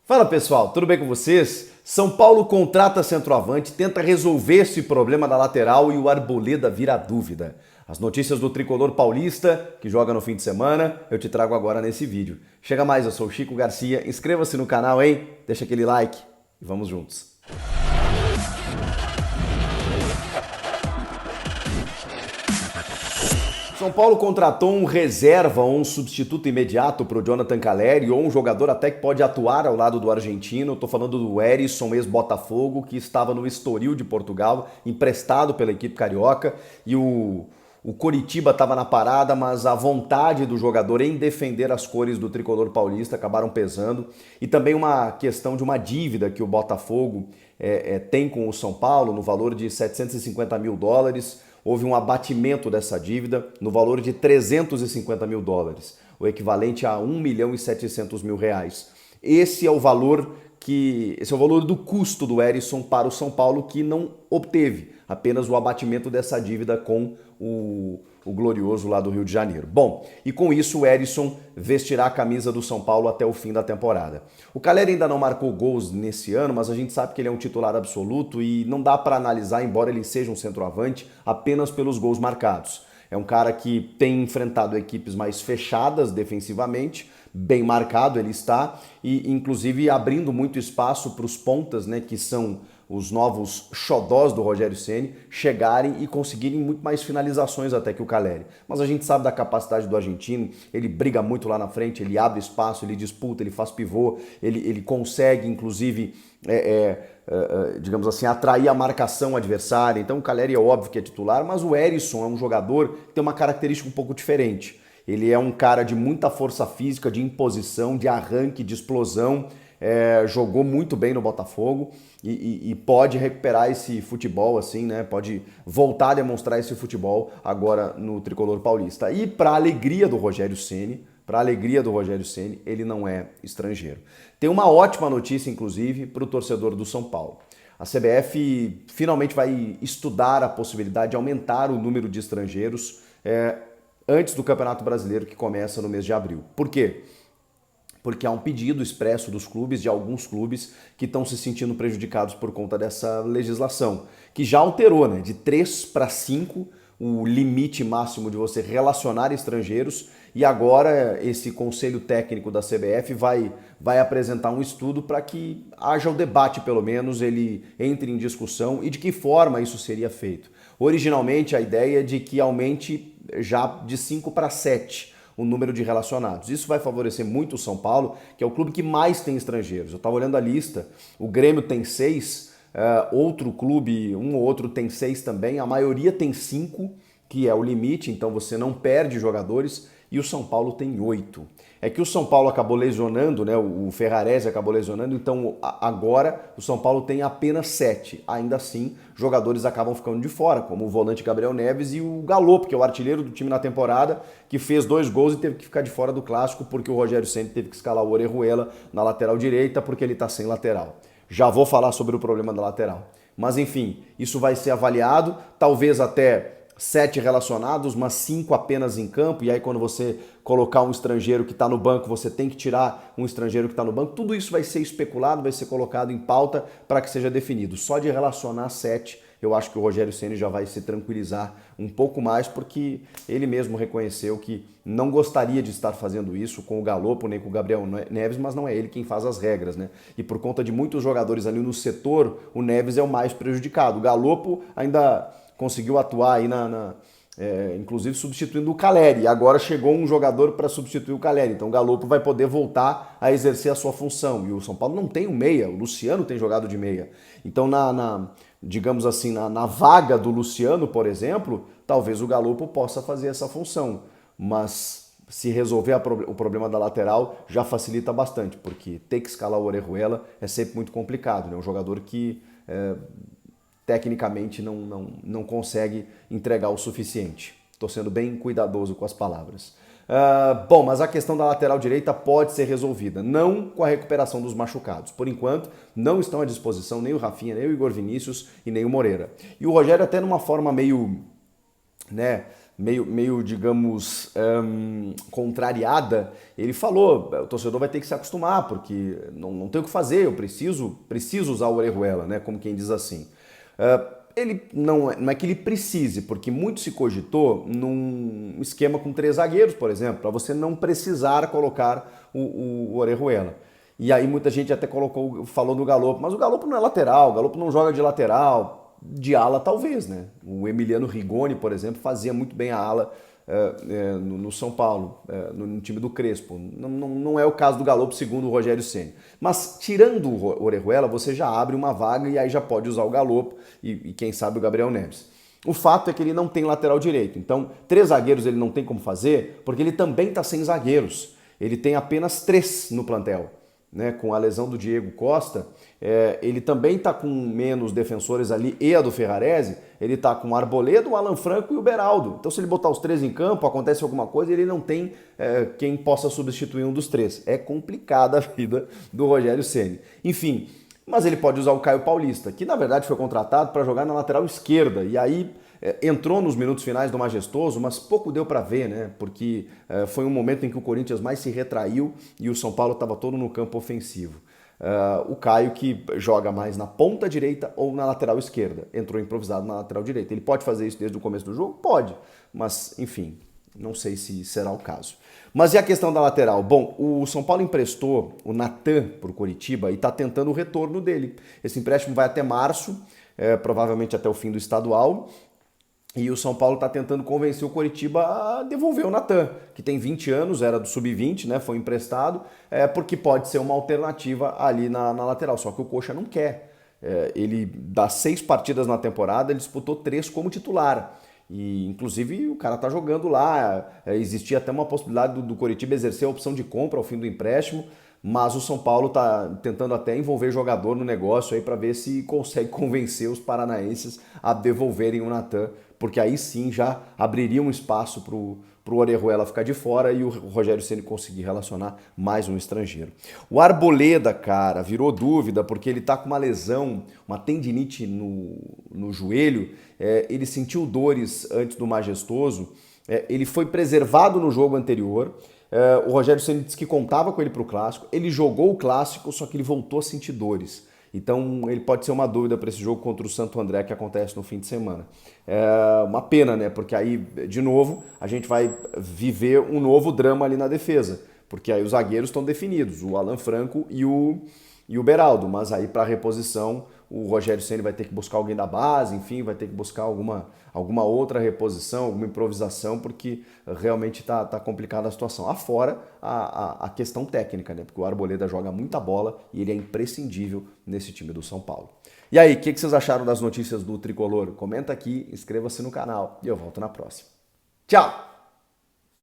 Fala pessoal, tudo bem com vocês? São Paulo contrata centroavante, tenta resolver esse problema da lateral e o Arboleda vira a dúvida. As notícias do tricolor paulista, que joga no fim de semana, eu te trago agora nesse vídeo. Chega mais, eu sou o Chico Garcia, inscreva-se no canal, hein? Deixa aquele like e vamos juntos. São Paulo contratou um reserva ou um substituto imediato para o Jonathan Calleri ou um jogador até que pode atuar ao lado do argentino. Estou falando do Herisson, ex-Botafogo, que estava no Estoril de Portugal, emprestado pela equipe carioca, e o Coritiba estava na parada, mas a vontade do jogador em defender as cores do tricolor paulista acabaram pesando. E também uma questão de uma dívida que o Botafogo tem com o São Paulo no valor de 750 mil dólares. Houve um abatimento dessa dívida no valor de 350 mil dólares, o equivalente a 1 milhão e 700 mil reais. Esse é o valor do custo do Herisson para o São Paulo, que não obteve apenas o abatimento dessa dívida com o glorioso lá do Rio de Janeiro. Bom, e com isso o Herisson vestirá a camisa do São Paulo até o fim da temporada. O Calleri ainda não marcou gols nesse ano, mas a gente sabe que ele é um titular absoluto e não dá para analisar, embora ele seja um centroavante, apenas pelos gols marcados. É um cara que tem enfrentado equipes mais fechadas defensivamente, bem marcado ele está, e inclusive abrindo muito espaço para os pontas, né, que são os novos xodós do Rogério Ceni, chegarem e conseguirem muito mais finalizações até que o Calleri. Mas a gente sabe da capacidade do argentino, ele briga muito lá na frente, ele abre espaço, ele disputa, ele faz pivô, ele consegue inclusive, digamos assim, atrair a marcação adversária. Então o Calleri é óbvio que é titular, mas o Herisson é um jogador que tem uma característica um pouco diferente. Ele é um cara de muita força física, de imposição, de arranque, de explosão, jogou muito bem no Botafogo e pode recuperar esse futebol, assim, né? Pode voltar a demonstrar esse futebol agora no tricolor paulista. E para a alegria do Rogério Ceni, ele não é estrangeiro. Tem uma ótima notícia, inclusive, para o torcedor do São Paulo. A CBF finalmente vai estudar a possibilidade de aumentar o número de estrangeiros antes do Campeonato Brasileiro, que começa no mês de abril. Por quê? Porque há um pedido expresso dos clubes, de alguns clubes, que estão se sentindo prejudicados por conta dessa legislação, que já alterou, né, de 3 para 5 o limite máximo de você relacionar estrangeiros, e agora esse conselho técnico da CBF vai apresentar um estudo para que haja o debate, pelo menos, ele entre em discussão e de que forma isso seria feito. Originalmente a ideia é de que aumente já de 5 para 7 o número de relacionados. Isso vai favorecer muito o São Paulo, que é o clube que mais tem estrangeiros. Eu estava olhando a lista, o Grêmio tem 6, outro clube, um ou outro tem 6 também, a maioria tem 5, que é o limite, então você não perde jogadores, e o São Paulo tem 8. É que o São Paulo acabou lesionando, né? O Ferrarese acabou lesionando, então agora o São Paulo tem apenas 7. Ainda assim, jogadores acabam ficando de fora, como o volante Gabriel Neves e o Galopo, que é o artilheiro do time na temporada, que fez 2 gols e teve que ficar de fora do clássico porque o Rogério Ceni teve que escalar o Orejuela na lateral direita porque ele está sem lateral. Já vou falar sobre o problema da lateral. Mas enfim, isso vai ser avaliado, talvez até 7 relacionados, mas 5 apenas em campo, e aí quando você colocar um estrangeiro que está no banco, você tem que tirar um estrangeiro que está no banco. Tudo isso vai ser especulado, vai ser colocado em pauta para que seja definido. Só de relacionar 7, eu acho que o Rogério Ceni já vai se tranquilizar um pouco mais, porque ele mesmo reconheceu que não gostaria de estar fazendo isso com o Galopo nem com o Gabriel Neves, mas não é ele quem faz as regras, né? E por conta de muitos jogadores ali no setor, o Neves é o mais prejudicado. O Galopo ainda conseguiu atuar aí inclusive substituindo o Calleri. Agora chegou um jogador para substituir o Calleri. Então o Galopo vai poder voltar a exercer a sua função. E o São Paulo não tem um meia, o Luciano tem jogado de meia. Então, digamos assim, na vaga do Luciano, por exemplo, talvez o Galopo possa fazer essa função. Mas se resolver o problema da lateral, já facilita bastante, porque ter que escalar o Orejuela é sempre muito complicado, né? Um jogador que tecnicamente não consegue entregar o suficiente. Estou sendo bem cuidadoso com as palavras. Bom, mas a questão da lateral direita pode ser resolvida, não com a recuperação dos machucados. Por enquanto, não estão à disposição nem o Rafinha, nem o Igor Vinícius e nem o Moreira. E o Rogério até numa forma meio, né, digamos, contrariada, ele falou, o torcedor vai ter que se acostumar, porque não tem o que fazer, eu preciso usar o Orejuela, né, como quem diz assim. Ele não é que ele precise, porque muito se cogitou num esquema com 3 zagueiros, por exemplo, para você não precisar colocar o Orejuela. E aí muita gente até falou do Galopo, mas o Galopo não é lateral, o Galopo não joga de lateral, de ala talvez, né? O Emiliano Rigoni, por exemplo, fazia muito bem a ala no São Paulo, no time do Crespo. Não é o caso do Galopo, segundo o Rogério Ceni. Mas tirando o Orejuela, você já abre uma vaga e aí já pode usar o Galopo e quem sabe o Gabriel Neves. O fato é que ele não tem lateral direito. Então, 3 zagueiros ele não tem como fazer, porque ele também está sem zagueiros. Ele tem apenas 3 no plantel. Né, com a lesão do Diego Costa, ele também está com menos defensores ali e a do Ferrarese, ele está com o Arboleda, o Alan Franco e o Beraldo. Então se ele botar os 3 em campo, acontece alguma coisa, ele não tem quem possa substituir um dos 3. É complicada a vida do Rogério Ceni. Enfim, mas ele pode usar o Caio Paulista, que na verdade foi contratado para jogar na lateral esquerda, e aí entrou nos minutos finais do Majestoso, mas pouco deu para ver, né? Porque foi um momento em que o Corinthians mais se retraiu e o São Paulo estava todo no campo ofensivo. O Caio, que joga mais na ponta direita ou na lateral esquerda, entrou improvisado na lateral direita. Ele pode fazer isso desde o começo do jogo? Pode, mas enfim, não sei se será o caso. Mas e a questão da lateral? Bom, o São Paulo emprestou o Natan para o Coritiba e está tentando o retorno dele. Esse empréstimo vai até março, provavelmente até o fim do estadual. E o São Paulo está tentando convencer o Coritiba a devolver o Natan, que tem 20 anos, era do sub-20, né? Foi emprestado, porque pode ser uma alternativa ali na lateral. Só que o Coxa não quer. Ele, das 6 partidas na temporada, ele disputou 3 como titular. E, inclusive, o cara tá jogando lá. Existia até uma possibilidade do Coritiba exercer a opção de compra ao fim do empréstimo, mas o São Paulo tá tentando até envolver jogador no negócio aí para ver se consegue convencer os paranaenses a devolverem o Natan, porque aí sim já abriria um espaço pro Orejuela ficar de fora e o Rogério Ceni conseguir relacionar mais um estrangeiro. O Arboleda, cara, virou dúvida porque ele tá com uma lesão, uma tendinite no joelho, ele sentiu dores antes do Majestoso, ele foi preservado no jogo anterior. O Rogério Ceni disse que contava com ele para o Clássico, ele jogou o Clássico, só que ele voltou a sentir dores. Então ele pode ser uma dúvida para esse jogo contra o Santo André que acontece no fim de semana. Uma pena, né? Porque aí, de novo, a gente vai viver um novo drama ali na defesa. Porque aí os zagueiros estão definidos, o Alan Franco e o Beraldo. Mas aí para reposição, o Rogério Ceni vai ter que buscar alguém da base, enfim, vai ter que buscar alguma outra reposição, alguma improvisação, porque realmente tá complicada a situação. Afora a questão técnica, né? Porque o Arboleda joga muita bola e ele é imprescindível nesse time do São Paulo. E aí, o que vocês acharam das notícias do Tricolor? Comenta aqui, inscreva-se no canal e eu volto na próxima. Tchau!